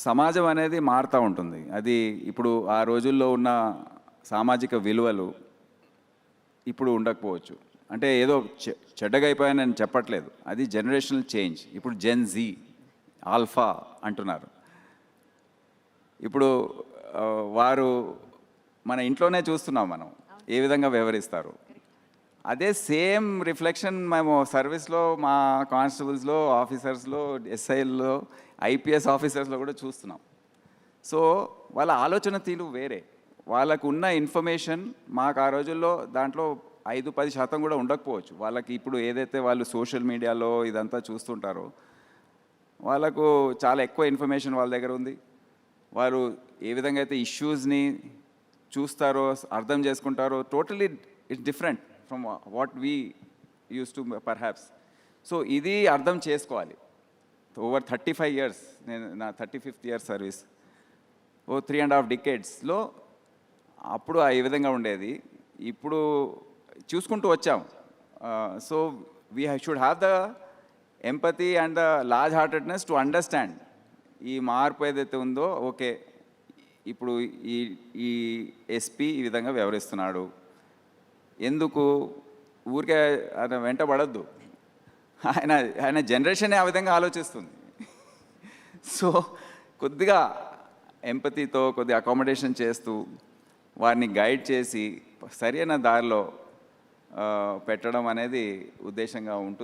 సమాజం అనేది మారుతూ ఉంటుంది. అది ఇప్పుడు ఆ రోజుల్లో ఉన్న సామాజిక విలువలు ఇప్పుడు ఉండకపోవచ్చు. అంటే ఏదో చెడ్డగా అయిపోయాయని నేను చెప్పట్లేదు. అది జనరేషనల్ చేంజ్. ఇప్పుడు జెన్ జీ, ఆల్ఫా అంటున్నారు. ఇప్పుడు వారు మన ఇంట్లోనే చూస్తున్నాం మనం ఏ విధంగా వ్యవహరిస్తారు. అదే సేమ్ రిఫ్లెక్షన్ మేము సర్వీస్లో మా కానిస్టేబుల్స్లో, ఆఫీసర్స్లో, ఎస్ఐల్లో, ఐపీఎస్ ఆఫీసర్స్లో కూడా చూస్తున్నాం. సో వాళ్ళ ఆలోచన తీరు వేరే. వాళ్ళకు ఉన్న ఇన్ఫర్మేషన్ మాకు ఆ రోజుల్లో దాంట్లో 5-10% కూడా ఉండకపోవచ్చు. వాళ్ళకి ఇప్పుడు ఏదైతే వాళ్ళు సోషల్ మీడియాలో ఇదంతా చూస్తుంటారో వాళ్ళకు చాలా ఎక్కువ ఇన్ఫర్మేషన్ వాళ్ళ దగ్గర ఉంది. వారు ఏ విధంగా అయితే ఇష్యూస్ని చూస్తారో, అర్థం చేసుకుంటారో, totally it's different from what we use to perhaps. So ఇది అర్థం చేసుకోవాలి. ఓవర్ 35 years, నేను నా 35th year సర్వీస్, 3.5 decadesలో అప్పుడు ఈ విధంగా ఉండేది. ఇప్పుడు చూసుకుంటూ వచ్చాం. So we should have the empathy and the large heartedness to understand ఈ మార్పు ఏదైతే ఉందో. ఓకే, ఇప్పుడు ఈ ఈ ఎస్పీ ఈ విధంగా వ్యవహరిస్తున్నాడు, ఎందుకు ఊరికే ఆయన వెంటబడద్దు. ఆయన జనరేషనే ఆ విధంగా ఆలోచిస్తుంది. సో కొద్దిగా ఎంపతితో కొద్దిగా అకామిడేషన్ చేస్తూ వారిని గైడ్ చేసి సరైన దారిలో పెట్టడం అనేది ఉద్దేశంగా ఉంటుంది.